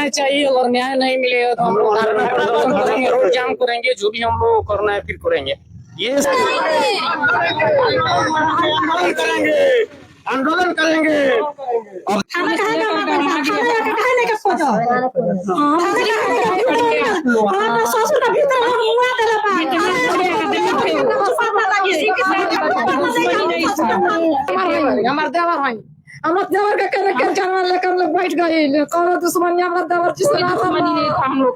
चाहिए और न्याय नहीं मिलेगा तो हम लोग धरना प्रदर्शन करेंगे, रोड जाम करेंगे, जो भी हम लोग करना है फिर करेंगे। ये आंदोलन करेंगे। हमारे देवर हैं, हमारे देवर का कहने जानवर लेकर हम लोग बैठ गए। कौन दुश्मनी हमारे देवर जिससे हम लोग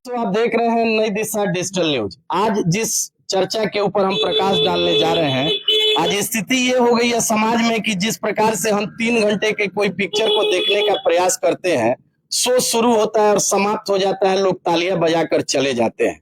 तो आप देख रहे हैं नई दिशा डिजिटल न्यूज। आज जिस चर्चा के ऊपर हम प्रकाश डालने जा रहे हैं, आज स्थिति ये हो गई है समाज में कि जिस प्रकार से हम 3 घंटे के कोई पिक्चर को देखने का प्रयास करते हैं, शो शुरू होता है और समाप्त हो जाता है, लोग तालियां बजाकर चले जाते हैं।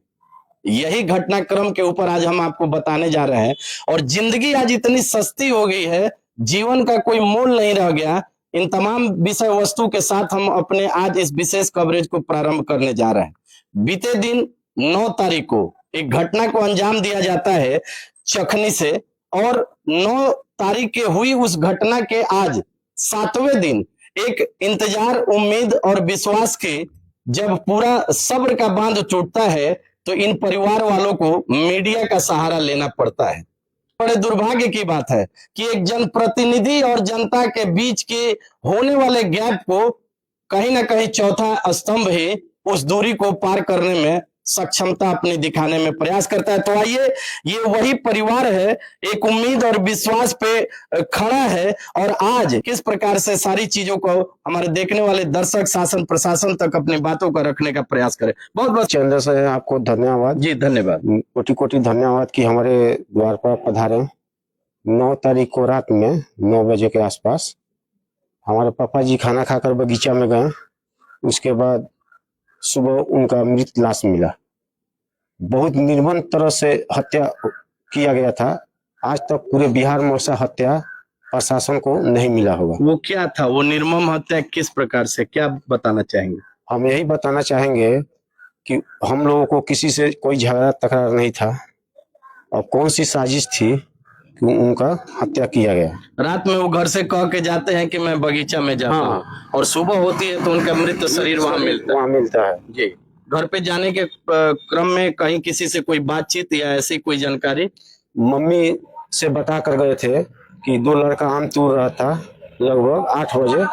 यही घटनाक्रम के ऊपर आज हम आपको बताने जा रहे हैं। और जिंदगी आज इतनी सस्ती हो गई है, जीवन का कोई मोल नहीं रह गया। इन तमाम विषय वस्तु के साथ हम अपने आज इस विशेष कवरेज को प्रारंभ करने जा रहे हैं। बीते दिन 9 तारीख को एक घटना को अंजाम दिया जाता है चखनी से, और 9 तारीख के हुई उस घटना के आज 7वें दिन एक इंतजार, उम्मीद और विश्वास के जब पूरा सब्र का बांध टूटता है तो इन परिवार वालों को मीडिया का सहारा लेना पड़ता है। बड़े दुर्भाग्य की बात है कि एक जनप्रतिनिधि और जनता के बीच के होने वाले गैप को कहीं ना कहीं चौथा स्तंभ ही उस दूरी को पार करने में सक्षमता अपनी दिखाने में प्रयास करता है। तो आइए, ये वही परिवार है, एक उम्मीद और विश्वास पे खड़ा है, और आज किस प्रकार से सारी चीजों को हमारे देखने वाले दर्शक, शासन प्रशासन तक अपनी बातों को रखने का प्रयास करे। बहुत बहुत चंद्र से आपको धन्यवाद। जी धन्यवाद, कोटि कोटि धन्यवाद कि हमारे द्वार पर पधारे। 9 तारीख को रात में 9 बजे के आसपास हमारे पापा जी खाना खाकर बगीचा में गए। उसके बाद सुबह उनका मृत लाश मिला। बहुत निर्मम तरह से हत्या किया गया था। आज तक पूरे बिहार में ऐसा हत्या प्रशासन को नहीं मिला होगा। वो क्या था, वो निर्मम हत्या किस प्रकार से, क्या बताना चाहेंगे? हम यही बताना चाहेंगे कि हम लोगों को किसी से कोई झगड़ा तकरार नहीं था, और कौन सी साजिश थी कि उनका हत्या किया गया। रात में वो घर से कह के जाते हैं कि मैं बगीचा में जाता हूँ, और सुबह होती है तो उनका मृत शरीर वहाँ मिलता है। जी, घर पे जाने के क्रम में कहीं किसी से कोई बातचीत या ऐसी कोई जानकारी? मम्मी से बता कर गए थे कि 2 लड़का आम तोड़ रहा था लगभग 8 बजे,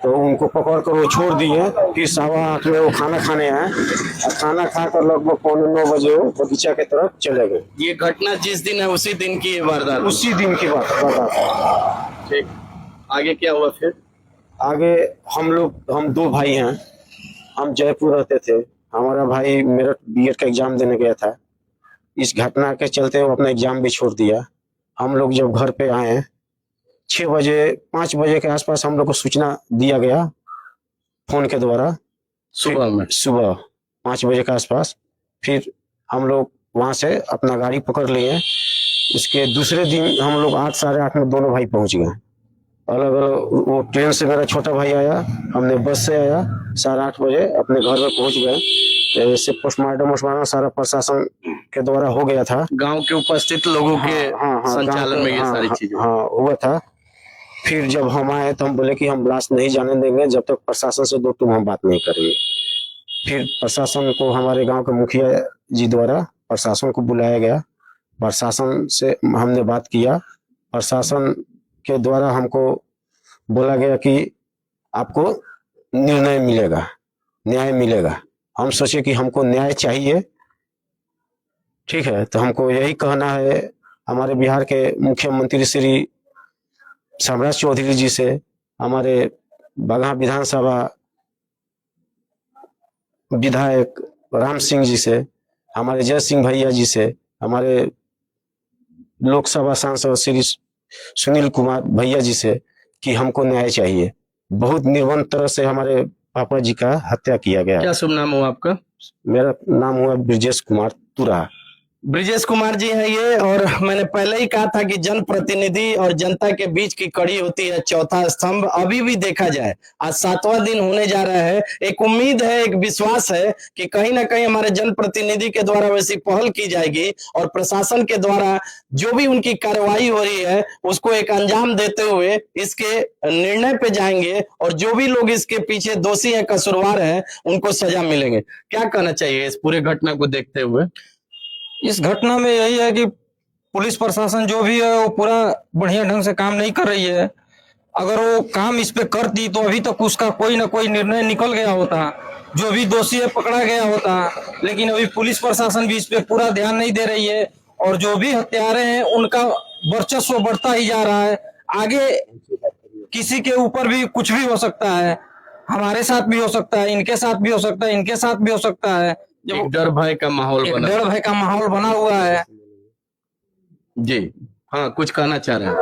तो उनको पकड़ कर वो छोड़ दिए। फिर 8:15 में वो खाना खाने आए, और खाना खाकर लगभग 8:45 बजे वो बगीचा के तरफ चले गए। ये घटना जिस दिन है उसी दिन की वारदात? उसी दिन की बात। ठीक, आगे क्या हुआ फिर? आगे हम 2 भाई हैं। हम जयपुर रहते थे। हमारा भाई मेरठ बीएड का एग्जाम देने गया था। इस घटना के चलते वो अपना एग्जाम भी छोड़ दिया। हम लोग जब घर पे आए 5 बजे के आसपास हम लोग को सूचना दिया गया फोन के द्वारा, सुबह 5 बजे के आसपास। फिर हम लोग वहां से अपना गाड़ी पकड़ लिए। उसके दूसरे दिन हम लोग 8, 8:30 में दोनों भाई पहुंच गए। अलग अलग, वो ट्रेन से मेरा छोटा भाई आया, हमने बस से आया। 8:30 बजे अपने घर में पहुंच गए। ऐसे पोस्टमार्टम सारा प्रशासन के द्वारा हो गया था। गांव के उपस्थित लोगों के संचालन में ये सारी चीजें हुआ था। फिर जब हम आए तो हम बोले कि हम लाश नहीं जाने देंगे जब तक प्रशासन से 2 टूक हम बात नहीं करेंगे। फिर प्रशासन को हमारे गांव के मुखिया जी द्वारा प्रशासन को बुलाया गया। प्रशासन से हमने बात किया। प्रशासन के द्वारा हमको बोला गया कि आपको निर्णय मिलेगा, न्याय मिलेगा। हम सोचे कि हमको न्याय चाहिए, ठीक है। तो हमको यही कहना है हमारे बिहार के मुख्यमंत्री श्री सम्राट चौधरी जी से, हमारे बगहा विधानसभा विधायक राम सिंह जी से, हमारे जय सिंह भैया जी से, हमारे लोकसभा सांसद श्री सुनील कुमार भैया जी से कि हमको न्याय चाहिए। बहुत निर्मम तरह से हमारे पापा जी का हत्या किया गया। क्या शुभ नाम हुआ आपका? मेरा नाम हुआ ब्रजेश कुमार तुरा। ब्रिजेश कुमार जी हैं ये, और मैंने पहले ही कहा था कि जनप्रतिनिधि और जनता के बीच की कड़ी होती है चौथा स्तंभ। अभी भी देखा जाए आज 7वां दिन होने जा रहा है, एक उम्मीद है, एक विश्वास है कि कहीं ना कहीं हमारे जनप्रतिनिधि के द्वारा वैसी पहल की जाएगी और प्रशासन के द्वारा जो भी उनकी कार्रवाई हो रही है उसको एक अंजाम देते हुए इसके निर्णय पे जाएंगे, और जो भी लोग इसके पीछे दोषी हैं, कसूरवार हैं, उनको सजा मिलेंगे। क्या कहना चाहिए इस पूरे घटना को देखते हुए? इस घटना में यही है कि पुलिस प्रशासन जो भी है वो पूरा बढ़िया ढंग से काम नहीं कर रही है। अगर वो काम इस पे करती तो अभी तक उसका कोई ना कोई निर्णय निकल गया होता, जो भी दोषी है पकड़ा गया होता। लेकिन अभी पुलिस प्रशासन भी इस पे पूरा ध्यान नहीं दे रही है, और जो भी हत्यारे हैं उनका वर्चस्व बढ़ता ही जा रहा है। आगे किसी के ऊपर भी कुछ भी हो सकता है, हमारे साथ भी हो सकता है, इनके साथ भी हो सकता है, इनके साथ भी हो सकता है। एक डर भय का माहौल बना, डर भय का माहौल बना हुआ है। जी हाँ, कुछ कहना चाह रहे हैं?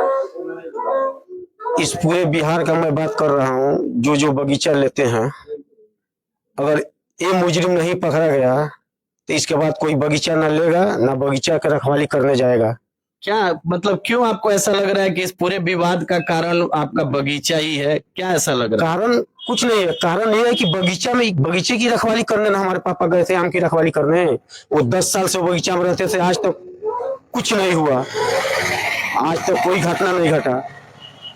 इस पूरे बिहार का मैं बात कर रहा हूँ, जो जो बगीचा लेते हैं, अगर ये मुजरिम नहीं पकड़ा गया तो इसके बाद कोई बगीचा ना लेगा, ना बगीचा का रखवाली करने जाएगा। क्या मतलब, क्यों आपको ऐसा लग रहा है कि इस पूरे विवाद का कारण आपका बगीचा ही है? क्या ऐसा लग रहा है? कारण कुछ नहीं है, कारण ये है कि बगीचे की रखवाली करने ना हमारे पापा गए थे आम की रखवाली करने। वो 10 साल से बगीचा में रहते थे, आज तक कुछ नहीं हुआ, आज तक कोई घटना नहीं घटा।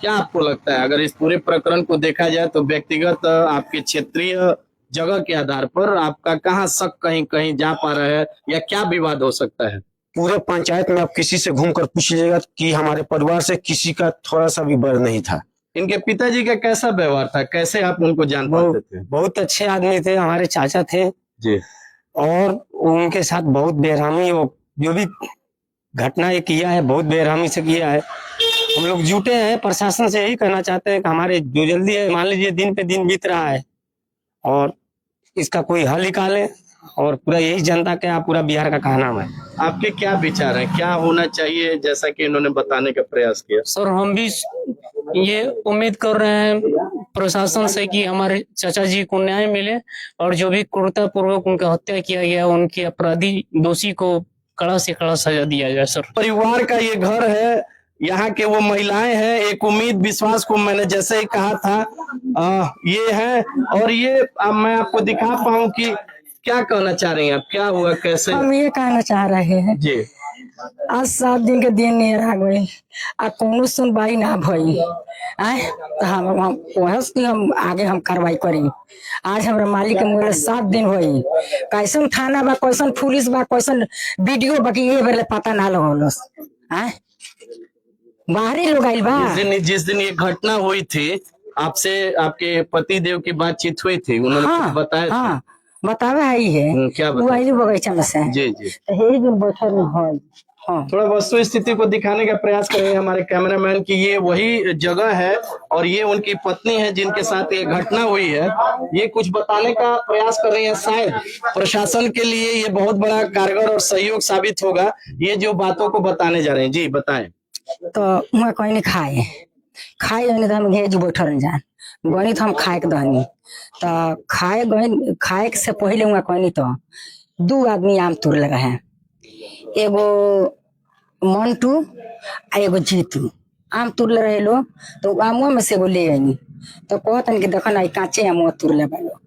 क्या आपको लगता है अगर इस पूरे प्रकरण को देखा जाए तो व्यक्तिगत आपके क्षेत्रीय जगह के आधार पर आपका कहाँ शक कहीं कहीं जा पा रहा है, या क्या विवाद हो सकता है? पूरे पंचायत में आप किसी से घूमकर पूछ लीजिएगा कि हमारे परिवार से किसी का थोड़ा सा भी बैर नहीं था। इनके पिताजी का कैसा व्यवहार था, कैसे आप उनको जान पाते थे? बहुत अच्छे आदमी थे, हमारे चाचा थे जी। और उनके साथ बहुत बेरहमी, वो जो भी घटना ये किया है बहुत बेरहमी से किया है। हम लोग जुटे हैं, प्रशासन से यही कहना चाहते हैं कि हमारे जो जल्दी है, मान लीजिए दिन पे दिन बीत रहा है और इसका कोई हल निकाले, और पूरा यही जनता का पूरा बिहार का कहना है। आपके क्या विचार है, क्या होना चाहिए, जैसा कि इन्होंने बताने का प्रयास किया? सर हम भी ये उम्मीद कर रहे हैं प्रशासन से कि हमारे चाचा जी को न्याय मिले, और जो भी क्रूरतापूर्वक उनका हत्या किया गया उनके अपराधी दोषी को कड़ा से कड़ा सजा दिया जाए। सर परिवार का ये घर है, यहाँ के वो महिलाएं हैं, एक उम्मीद विश्वास को मैंने जैसे ही कहा था ये है, और ये अब मैं आपको दिखा पाऊं कि क्या कहना चाह रही हैं आप, क्या हुआ, कैसे? हम ये कहना चाह रहे हैं, जी आज 7 दिन के दिन नहीं रह गए आ कोनो सुनवाई ना भई आए, तो हम आगे हम कार्रवाई करी। आज हमारे मालिक के मुँह 7 दिन हुई, कैसन थाना बा, कैसन पुलिस बा, कैसन वीडियो बाकी ये बेले पता ना लगौलस। आए बाहरी लोग आइल बा। जिस दिन ये घटना हुई थी, आपसे आपके पति देव की बातचीत हुई थी, उन्होंने कुछ बताया था? हाँ बतावे है ही है। क्या वो आई बगीचा में से जी जी, तो यही दिन बैठल है। हाँ थोड़ा वस्तु स्थिति को दिखाने का प्रयास करेंगे हमारे कैमरामैन की ये वही जगह है और ये उनकी पत्नी है जिनके साथ ये घटना हुई है। ये कुछ बताने का प्रयास कर रही है, शायद प्रशासन के लिए ये बहुत बड़ा कारगर और सहयोग साबित होगा, ये जो बातों को बताने जा रहे हैं। जी बताएं। तो मैं कोई नहीं खाए तो हम घेज बैठल जान गणी तो हम खाए के दहनी तो खाए से पहले वहाँ कहनी तो 2 आदमी आम तोड़ लगा है, एगो मंटू आ एगो जीतू आम तोड़ रहे लो, तो आमो में से एगो ले आनी तो कहतन कि देखन आई कांचे आम तोड़ ले बालो।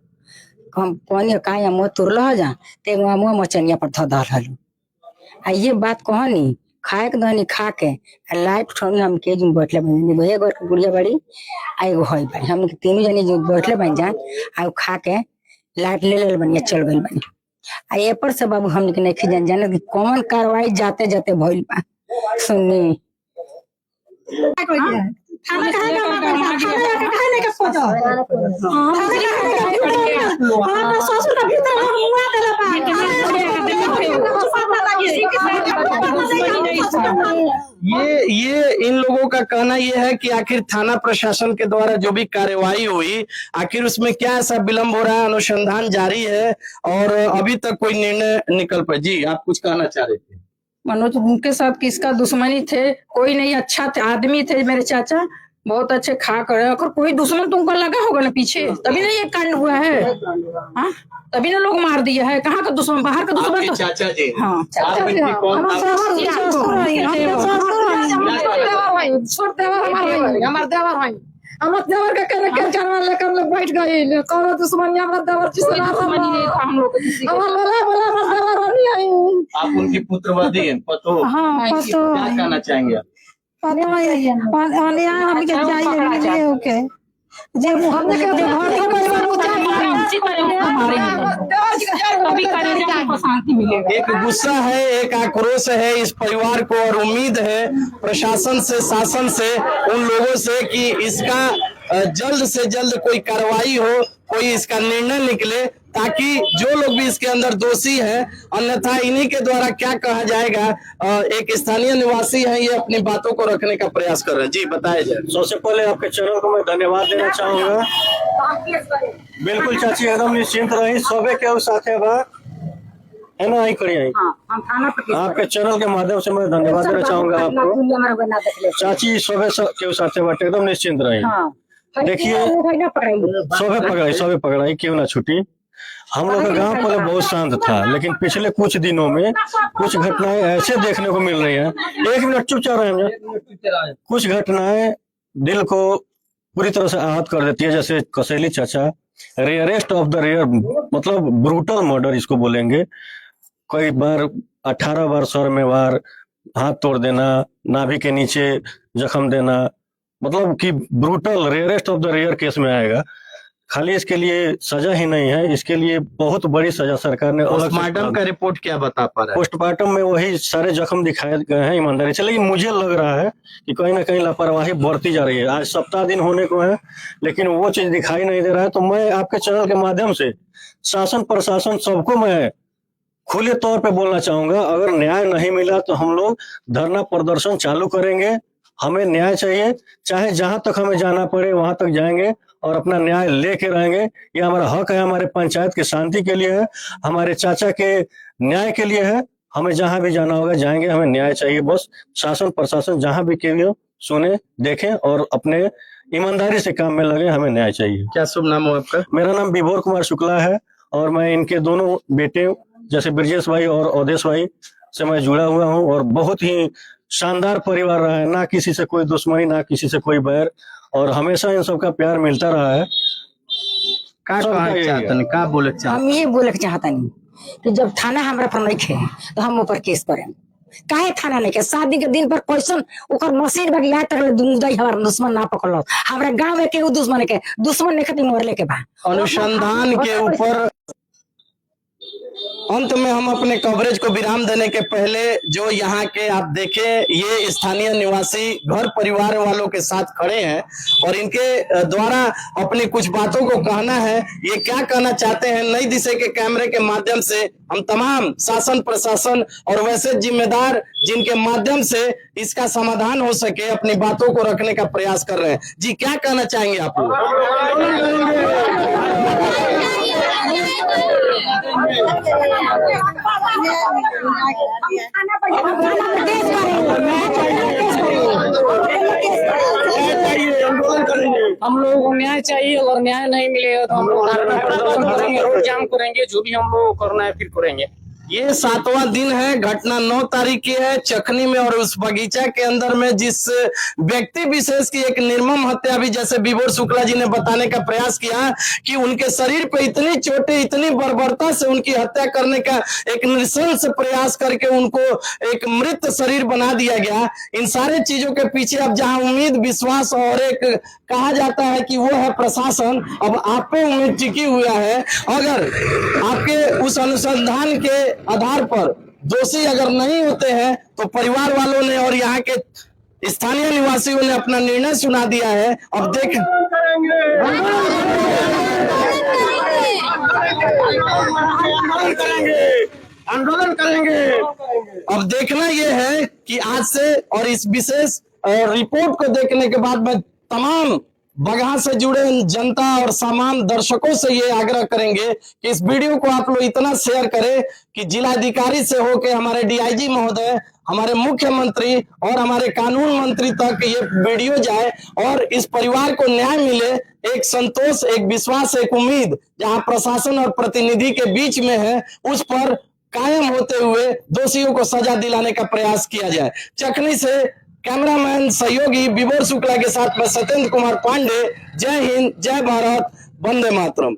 हम कहनी का आम तोड़ जा तो एगो आमो मचनिया पर धो दल आ ये बात कहनी खाए के दहनी खा के लाइट उठौनी हम के जन बैठले बनी एगो गुड़िया बड़ी आ एगो हई बड़ी, हम तीनों जनी जो बैठले बन जान आ खा के लाइट ले बनी चल गई बनी। आ ये पर से बाबू हमने नहीं जान जाने कि कौन कार्रवाई जाते जाते भइल बा सुननी। ये इन लोगों का कहना ये है कि आखिर थाना प्रशासन के द्वारा जो भी कार्यवाही हुई आखिर उसमें क्या ऐसा विलंब हो रहा है, अनुसंधान जारी है और अभी तक कोई निर्णय निकल पाए। जी आप कुछ कहना चाह रहे थे? मनोज उनके साथ किसका दुश्मनी थे, कोई नहीं, अच्छा थे आदमी थे मेरे चाचा, बहुत अच्छे खा कर अगर कोई दुश्मन तुमको लगा होगा ना पीछे, तभी ना ये कांड हुआ है। हाँ, तभी ना लोग मार दिया है। कहाँ का दुश्मन, बाहर का दुश्मन तो चाचा जी हाँ आप इनकी कौन हमारे देवर भाई हमारे देवर का कहने क्या जानवर लेकर हम लोग बैठ गए। कौन दुश्मन हमारा देवर जिसने हम लोग आप उनकी पुत्रवधि हैं, पतो हाँ क्या कहना चाहेंगे आप? शांति मिलेगा। एक गुस्सा है, एक आक्रोश है इस परिवार को, और उम्मीद है प्रशासन से, शासन से, उन लोगों से कि इसका जल्द से जल्द कोई कार्रवाई हो, कोई इसका निर्णय निकले, ताकि जो लोग भी इसके अंदर दोषी हैं, अन्यथा इन्हीं के द्वारा क्या कहा जाएगा। एक स्थानीय निवासी है, ये अपनी बातों को रखने का प्रयास कर रहे हैं। जी बताया जाए। सबसे पहले आपके चैनल को मैं धन्यवाद देना चाहूंगा। बिल्कुल चाची एकदम निश्चिंत रही, सबे के साथे बा है ना, आई करी आई। आपके चैनल के माध्यम से मैं धन्यवाद देना चाहूंगा आपको। चाची सबे के साथे बाटे, एकदम निश्चिंत रही। देखिए सबे पकड़ाई क्यों ना छुटी। हम लोग का गांव पहले बहुत शांत था, लेकिन पिछले कुछ दिनों में कुछ घटनाएं ऐसे देखने को मिल रही हैं। एक मिनट चुपचाप रहे। कुछ घटनाएं दिल को पूरी तरह से आहत कर देती है, जैसे कसैली चाचा, रेयरेस्ट ऑफ द रेयर, मतलब ब्रूटल मर्डर इसको बोलेंगे। कई बार 18 बार सर में वार, हाथ तोड़ देना, नाभि के नीचे जख्म देना, मतलब कि brutal rarest of the rare case में आएगा। खाली इसके लिए सजा ही नहीं है, इसके लिए बहुत बड़ी सजा सरकार ने। पोस्टमार्टम का रिपोर्ट क्या बता पा रहा है? पोस्टमार्टम में वही सारे जख्म दिखाए गए हैं ईमानदारी से, लेकिन मुझे लग रहा है कि कहीं ना कहीं लापरवाही बढ़ती जा रही है। आज सप्ताह दिन होने को है, लेकिन वो चीज दिखाई नहीं दे रहा है। तो मैं आपके चैनल के माध्यम से शासन प्रशासन सबको मैं खुले तौर पे बोलना चाहूंगा, अगर न्याय नहीं मिला तो हम लोग धरना प्रदर्शन चालू करेंगे। हमें न्याय चाहिए, चाहे जहां तक हमें जाना पड़े वहां तक जाएंगे और अपना न्याय लेके रहेंगे। ये हमारा हक है, हमारे पंचायत की शांति के लिए है, हमारे चाचा के न्याय के लिए है। हमें जहां भी जाना होगा जाएंगे, हमें न्याय चाहिए। बस शासन प्रशासन जहां भी के लिए सुने, देखें और अपने ईमानदारी से काम में लगे। हमें न्याय चाहिए। क्या शुभ नाम हो आपका? मेरा नाम विभोर कुमार शुक्ला है और मैं इनके दोनों बेटे जैसे ब्रजेश भाई और अवधेश भाई से मैं जुड़ा हुआ हूँ। और बहुत ही शानदार परिवार रहा है, ना किसी से कोई दुश्मनी, ना किसी से कोई बैर, और हमेशा इन सबका प्यार मिलता रहा है। का बोले हम ये बोले चाहता नहीं कि जब थाना हमारे पर नहीं खे तो हम ऊपर केस करें। काहे थाना नहीं के 7 दिन के दिन पर क्वेश्चन ओकर मशीन बाकी यहाँ तक दुनिया हमारा दुश्मन ना पकड़ो। हमारे गांव में केहू दुश्मन नहीं खती मोरले के बाद अनुसंधान के ऊपर अंत में हम अपने कवरेज को विराम देने के पहले जो यहाँ के आप देखें, ये स्थानीय निवासी घर परिवार वालों के साथ खड़े हैं और इनके द्वारा अपनी कुछ बातों को कहना है। ये क्या कहना चाहते हैं, नई दिशा के कैमरे के माध्यम से हम तमाम शासन प्रशासन और वैसे जिम्मेदार जिनके माध्यम से इसका समाधान हो सके अपनी बातों को रखने का प्रयास कर रहे हैं। जी क्या कहना चाहेंगे आप लोग? हम लोगों को न्याय चाहिए, अगर न्याय नहीं मिलेगा तो हम लोग धरना प्रदर्शन करेंगे, रोड जाम करेंगे, जो भी हम लोग करना है फिर करेंगे। ये 7वां दिन है, घटना 9 तारीख की है चखनी में, और उस बगीचा के अंदर में जिस व्यक्ति विशेष की एक निर्मम हत्या भी जैसे विभोर शुक्ला जी ने बताने का प्रयास किया कि उनके शरीर पे इतनी चोटें, इतनी बर्बरता से उनकी हत्या करने का एक नृशंस प्रयास करके उनको एक मृत शरीर बना दिया गया। इन सारे चीजों के पीछे अब जहां उम्मीद, विश्वास और एक कहा जाता है कि वो है प्रशासन, अब आप पे उम्मीद टिकी हुआ है। अगर आपके उस अनुसंधान के आधार पर दोषी अगर नहीं होते हैं तो परिवार वालों ने और यहाँ के स्थानीय निवासियों ने अपना निर्णय सुना दिया है। अब देख आंदोलन करेंगे। अब देखना यह है कि आज से और इस विशेष रिपोर्ट को देखने के बाद में तमाम बगहा से जुड़े जनता और सामान्य दर्शकों से ये आग्रह करेंगे कि इस वीडियो को आप लोग इतना शेयर करें कि जिलाधिकारी से होके हमारे डीआईजी महोदय, हमारे मुख्यमंत्री और हमारे कानून मंत्री तक ये वीडियो जाए और इस परिवार को न्याय मिले, एक संतोष, एक विश्वास, एक उम्मीद जहां प्रशासन और प्रतिनिधि के बीच में है, उस पर कायम होते हुए दोषियों को सजा दिलाने का प्रयास किया जाए। चकनी से कैमरामैन सहयोगी विभोर शुक्ला के साथ मैं सत्येंद्र कुमार पांडे। जय हिंद, जय भारत, वंदे मातरम।